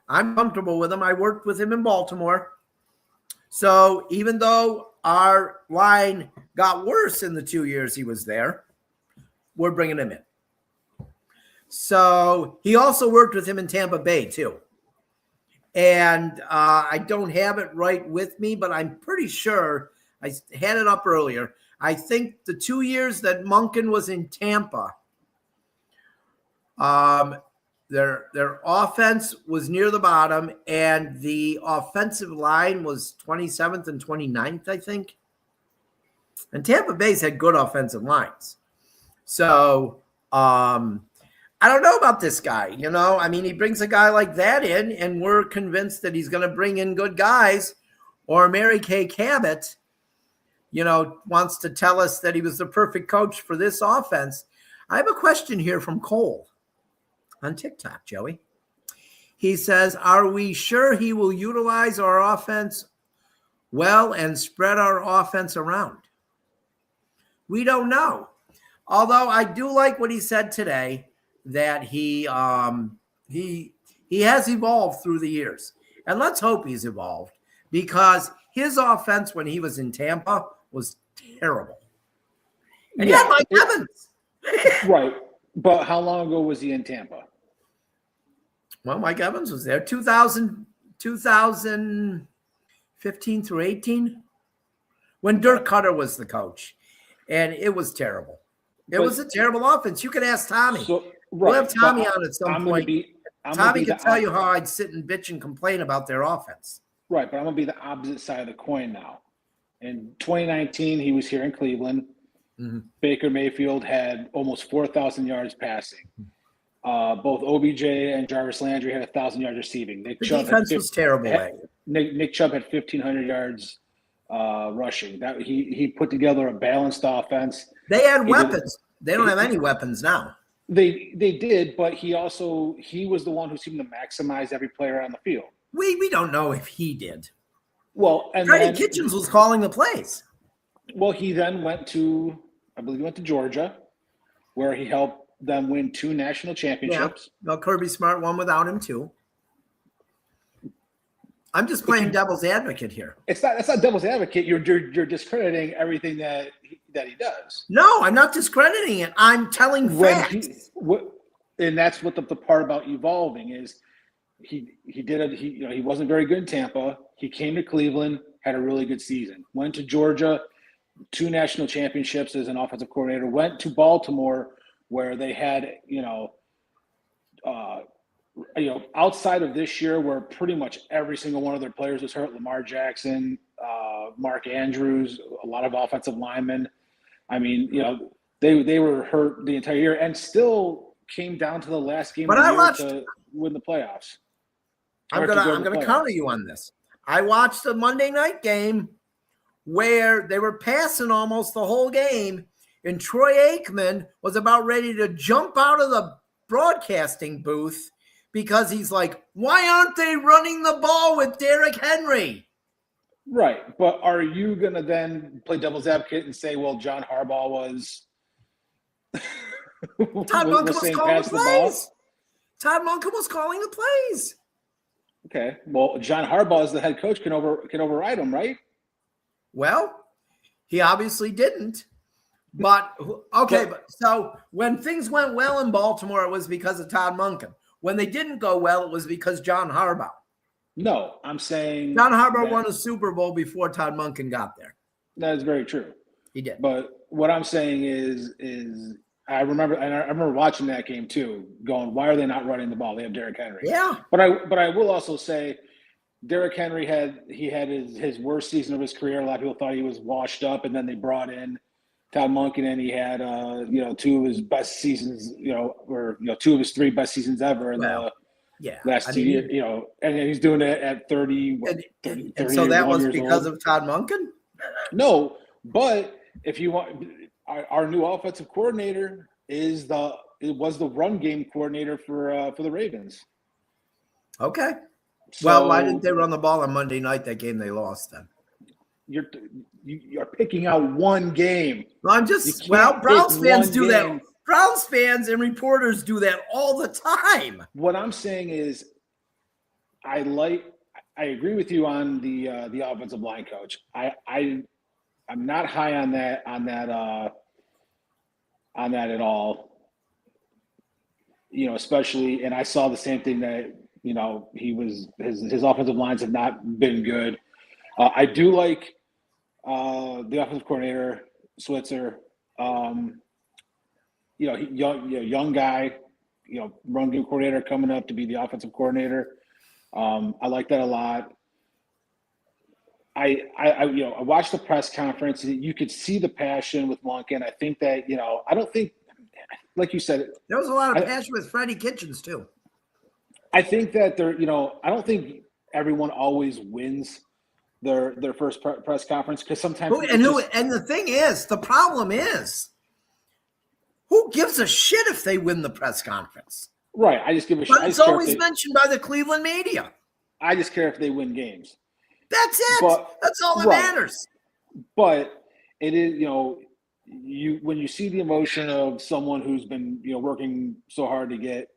I'm comfortable with him. I worked with him in Baltimore. So even though our line got worse in the 2 years he was there, we're bringing him in. So he also worked with him in Tampa Bay too. And I don't have it right with me, but I'm pretty sure I had it up earlier. I think the 2 years that Monken was in Tampa, their offense was near the bottom, and the offensive line was 27th and 29th, I think. And Tampa Bay's had good offensive lines. So I don't know about this guy. I mean, he brings a guy like that in, and we're convinced that he's going to bring in good guys. Or Mary Kay Cabot, wants to tell us that he was the perfect coach for this offense. I have a question here from Cole on TikTok, Joey. He says, are we sure he will utilize our offense well and spread our offense around? We don't know. Although I do like what he said today, that he has evolved through the years. And let's hope he's evolved, because his offense when he was in Tampa was terrible. And he had Mike Evans.
Right. But how long ago was he in Tampa?
Well, Mike Evans was there 2015 through 18 when Dirk Cutter was the coach. And it was terrible. It was a terrible offense. You could ask Tommy. We'll have Tommy on at some point. Tommy can tell you how I'd sit and bitch and complain about their offense.
Right, but I'm going to be the opposite side of the coin now. In 2019, he was here in Cleveland. Mm-hmm. Baker Mayfield had almost 4,000 yards passing. Both OBJ and Jarvis Landry had 1,000 yards receiving.
The defense was terrible.
Nick Chubb had 1,500 yards rushing. That he put together a balanced offense.
They had weapons. They don't have any weapons now.
They did, but he was the one who seemed to maximize every player on the field.
We don't know if he did.
Well, and
Freddie Kitchens was calling the plays.
Well, he then went to Georgia, where he helped them win 2 national championships.
Yeah. Well, Kirby Smart won without him too. I'm just playing devil's advocate here.
That's not devil's advocate. You're discrediting everything that he does.
No, I'm not discrediting it. I'm telling facts.
And that's what the part about evolving is. He wasn't very good in Tampa. He came to Cleveland, had a really good season. Went to Georgia, 2 national championships as an offensive coordinator. Went to Baltimore, where they had outside of this year, where pretty much every single one of their players was hurt. Lamar Jackson, Mark Andrews, a lot of offensive linemen. I mean, they were hurt the entire year and still came down to the last game of the year to win the playoffs.
I'm gonna counter you on this. I watched the Monday night game where they were passing almost the whole game, and Troy Aikman was about ready to jump out of the broadcasting booth because he's like, why aren't they running the ball with Derrick Henry?
Right. But are you going to then play devil's advocate and say, well, John Harbaugh was
Todd Monken was calling the plays. Todd Monken was calling the plays.
Okay. Well, John Harbaugh as the head coach can override him, right?
Well, he obviously didn't. But so when things went well in Baltimore, it was because of Todd Monken. When they didn't go well, it was because John Harbaugh. No,
I'm saying
John Harbaugh won a Super Bowl before Todd Monken got there.
That is very true.
He did.
But what I'm saying is I remember watching that game too, going, why are they not running the ball? They have Derrick Henry.
Yeah.
But I will also say Derrick Henry had his worst season of his career. A lot of people thought he was washed up, and then they brought in Todd Monken, and he had 2 of his best seasons, or 2 of his 3 best seasons ever in the last 2 years, and he's doing it at 30.
And so that was because of Todd Monken?
No, but if you want, our new offensive coordinator was the run game coordinator for the Ravens.
Okay. Well, why didn't they run the ball on Monday night? That game they lost then.
You're picking out one game.
Well, Browns fans do that. Browns fans and reporters do that all the time.
What I'm saying is, I agree with you on the offensive line coach. I'm not high on that at all. Especially, and I saw the same thing that his offensive lines have not been good. I do like the offensive coordinator Switzer. Young guy, run game coordinator coming up to be the offensive coordinator. I like that a lot. I watched the press conference. You could see the passion with Monken. I think that, I don't think, like you said,
there was a lot of passion with Freddie Kitchens too.
I think that I don't think everyone always wins their first press conference, because sometimes
and the thing is, the problem is, who gives a shit if they win the press conference?
Right. I just give a shit.
But it's always mentioned by the Cleveland media.
I just care if they win games.
That's it. That's all that matters.
But it is, when you see the emotion of someone who's been, working so hard to get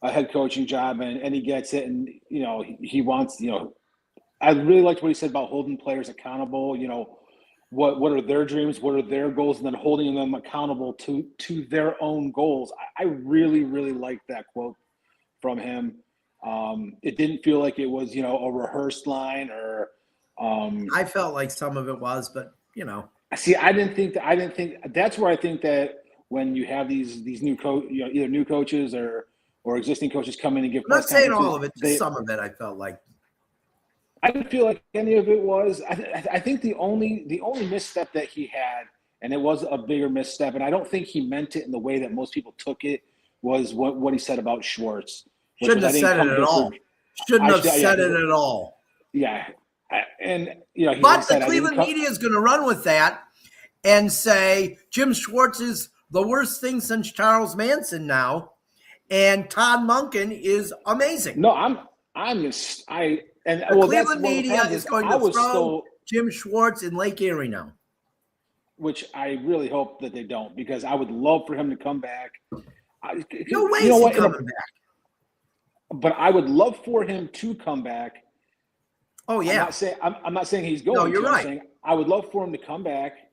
a head coaching job, and he gets it, and he wants, I really liked what he said about holding players accountable. What are their dreams? What are their goals? And then holding them accountable to their own goals. I really, really liked that quote from him. It didn't feel like it was, a rehearsed line or.
I felt like some of it was, but
See, I didn't think that's where I think that when you have these new either new coaches or existing coaches come in and give.
I'm not saying all of it, just some of it. I felt like.
I didn't feel like any of it was. I think the only misstep that he had, and it was a bigger misstep, and I don't think he meant it in the way that most people took it, was what he said about Schwartz.
Shouldn't have said it at all. Shouldn't have said it at all.
Yeah, and
but the Cleveland media is going to run with that and say Jim Schwartz is the worst thing since Charles Manson now, and Todd Monken is amazing.
No,
Cleveland media is going to throw Jim Schwartz in Lake Erie now.
Which I really hope that they don't, because I would love for him to come back.
No way he's coming back.
But I would love for him to come back.
Oh, yeah.
I'm not saying he's going.
No, you're right.
I'm saying I would love for him to come back,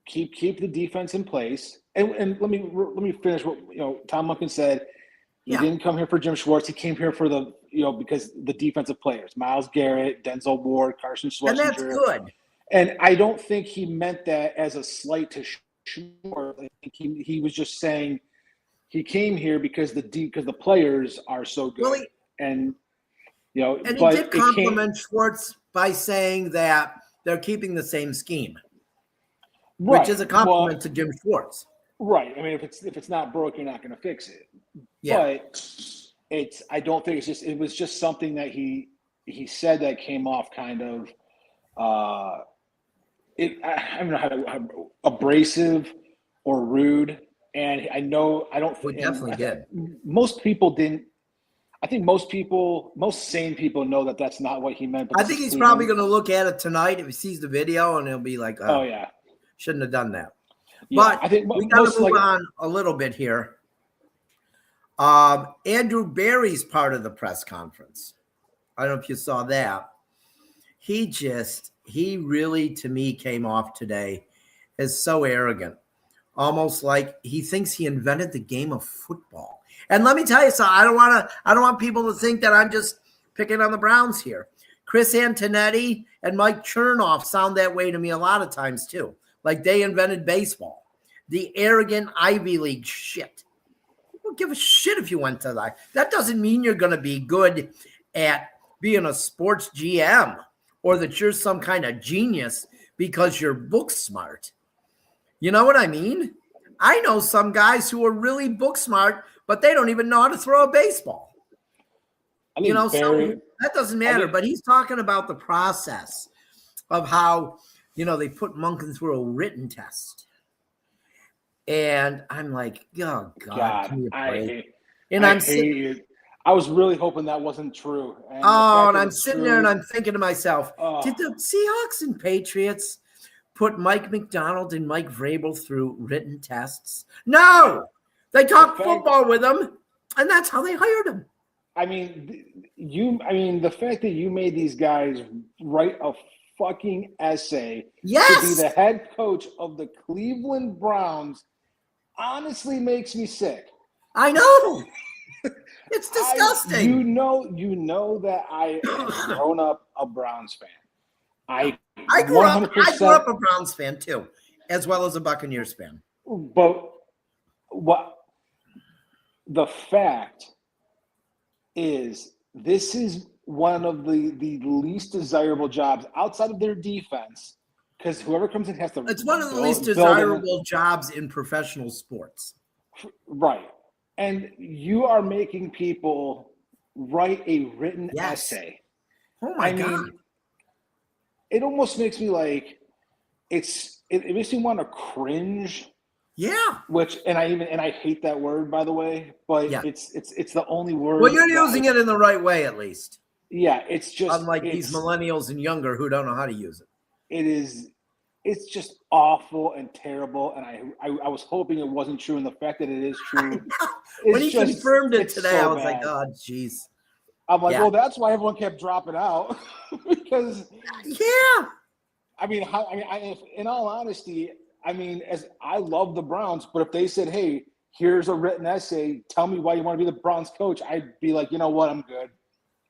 keep the defense in place. And let me finish what Tom Monken said. He didn't come here for Jim Schwartz. He came here for because the defensive players, Myles Garrett, Denzel Ward, Carson Schlesinger.
And that's good.
And I don't think he meant that as a slight to Schwartz. I think he was just saying he came here because the players are so good.
Well,
and
he did compliment Schwartz by saying that they're keeping the same scheme, which is a compliment to Jim Schwartz.
Right. I mean, if it's not broke, you're not going to fix it.
Yeah.
But I don't think it was just something that he said that came off kind of I don't know how to abrasive or rude. And I don't think
definitely did.
Most people didn't. I think most sane people know that that's not what he meant.
I think he's probably going to look at it tonight if he sees the video, and he'll be like, "Oh yeah, shouldn't have done that." Yeah, but I think we got to move on a little bit here. Andrew Berry's part of the press conference. I don't know if you saw that. He really, to me, came off today as so arrogant, almost like he thinks he invented the game of football. And let me tell you something. I don't want people to think that I'm just picking on the Browns here. Chris Antonetti and Mike Chernoff sound that way to me a lot of times too. Like they invented baseball. The arrogant Ivy League shit. I don't give a shit if you went to that. That doesn't mean you're going to be good at being a sports GM or that you're some kind of genius because you're book smart. You know what I mean? I know some guys who are really book smart, but they don't even know how to throw a baseball. So that doesn't matter. But he's talking about the process of how, they put Monken through a written test. And I'm like, oh, God.
I I was really hoping that wasn't true. And
and I'm sitting there and I'm thinking to myself,
Oh.
did the Seahawks and Patriots put Mike McDonald and Mike Vrabel through written tests? No, they talked football with them, and that's how they hired him.
I mean, the fact that you made these guys write a fucking essay to be the head coach of the Cleveland Browns honestly makes me sick.
I know. It's disgusting.
You know that I have grown up a Browns fan. I
grew up a Browns fan too, as well as a Buccaneers fan.
But what the fact is, this is one of the least desirable jobs outside of their defense, because whoever comes in has to.
It's one of the least desirable jobs in professional sports.
Right. And you are making people write a written essay.
Oh my God.
Mean, it almost makes me like it makes me want to cringe.
Yeah.
And I hate that word, by the way, but it's the only word.
Well, you're using it in the right way, at least.
Yeah, it's just
unlike these millennials and younger who don't know how to use it.
It's just awful and terrible, and I was hoping it wasn't true, and the fact that it is true.
When he confirmed it today, so I was like, oh, jeez.
I'm like, well, that's why everyone kept dropping out because.
Yeah.
In all honesty, as I love the Browns, but if they said, hey, here's a written essay, tell me why you want to be the Browns coach, I'd be like, you know what, I'm good.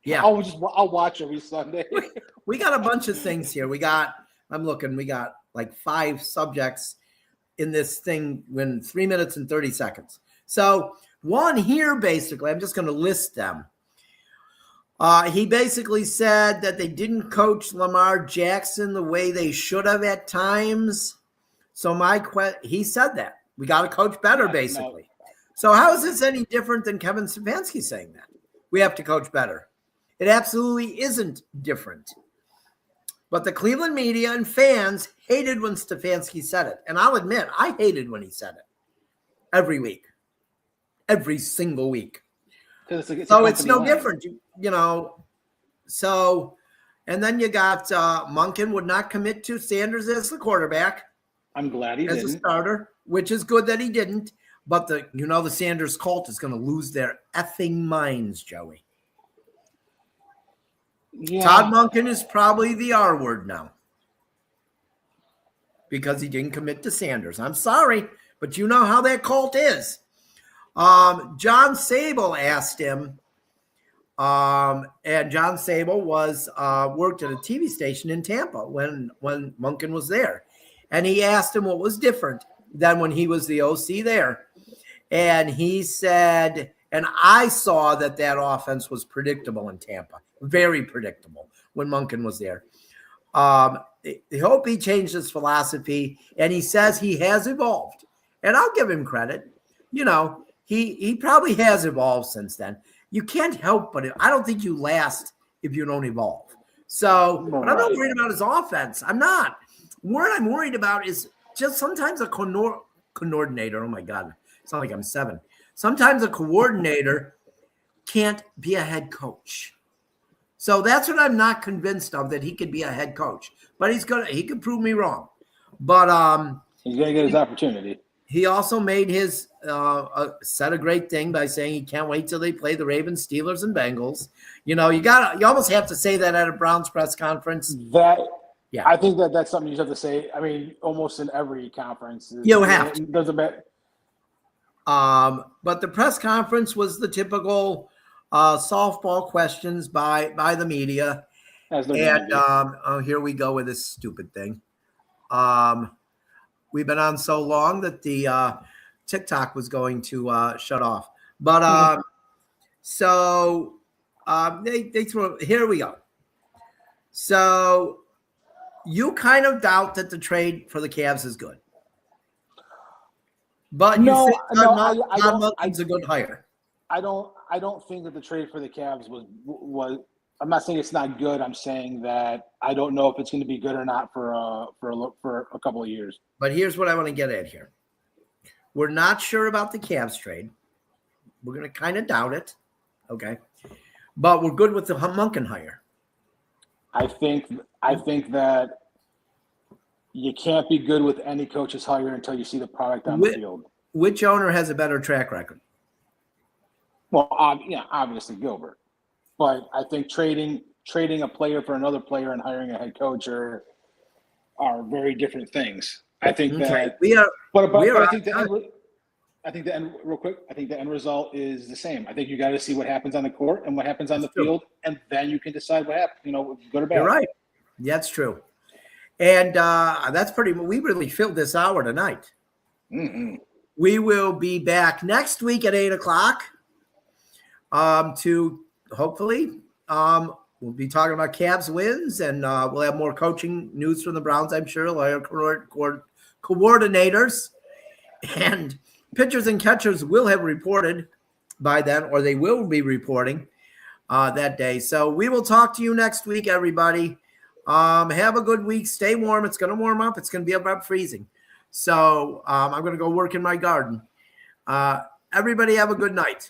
Yeah.
I'll watch every Sunday.
We got a bunch of things here. We got like 5 subjects in this thing in 3 minutes and 30 seconds. So one here, basically, I'm just going to list them. He basically said that they didn't coach Lamar Jackson the way they should have at times. So he said that. We got to coach better, basically. No. So how is this any different than Kevin Stefanski saying that? We have to coach better. It absolutely isn't different. But the Cleveland media and fans hated when Stefanski said it. And I'll admit, I hated when he said it. Every week. Every single week. So it's no different, you know. So, and then you got Monken would not commit to Sanders as the quarterback.
I'm glad he didn't.
As a starter, which is good that he didn't. But the Sanders cult is going to lose their effing minds, Joey. Yeah. Todd Monken is probably the R word now because he didn't commit to Sanders. I'm sorry, but you know how that cult is. John Sable asked him, and John Sable was worked at a TV station in Tampa when Monken was there, and he asked him what was different than when he was the OC there, and he said, and I saw that offense was predictable in Tampa, very predictable when Monken was there. I hope he changed his philosophy, and he says he has evolved, and I'll give him credit. You know. He probably has evolved since then. You can't help but I don't think you last if you don't evolve. So, but I'm not worried about his offense. I'm not. What I'm worried about is just sometimes a coordinator. Oh my God, it's not like I'm 7. Sometimes a coordinator can't be a head coach. So that's what I'm not convinced of, that he could be a head coach. But he could prove me wrong. But
he's gonna get his opportunity.
He also made his said a great thing by saying he can't wait till they play the Ravens, Steelers, and Bengals. You know, you almost have to say that at a Browns press conference.
I think that's something you have to say. I mean, almost in every conference.
You have to.
There's a bit.
But the press conference was the typical softball questions by the media. And here we go with this stupid thing. We've been on so long that the TikTok was going to shut off. But they threw. Here we go. So you kind of doubt that the trade for the Cavs is good, but you think Todd Monken's a good hire.
I don't think that the trade for the Cavs was. I'm not saying it's not good. I'm saying that I don't know if it's going to be good or not for a couple of years.
But here's what I want to get at here. We're not sure about the Cavs trade. We're going to kind of doubt it. Okay. but we're good with the Munkin hire.
I think that you can't be good with any coach's hire until you see the product on the field.
Which owner has a better track record?
Well, obviously Gilbert, but I think trading a player for another player and hiring a head coach are very different things. I think that I think the end result is the same. I think you got to see what happens on the court and what happens on the field, and then you can decide what happens. Good or bad.
You're right. That's true. And we really filled this hour tonight.
Mm-hmm.
We will be back next week at 8:00 to hopefully we'll be talking about Cavs wins, and we'll have more coaching news from the Browns, I'm sure, like coordinators. And pitchers and catchers will have reported by then, or they will be reporting that day. So we will talk to you next week, everybody. Have a good week. Stay warm. It's going to warm up. It's going to be about freezing. So I'm going to go work in my garden. Everybody have a good night.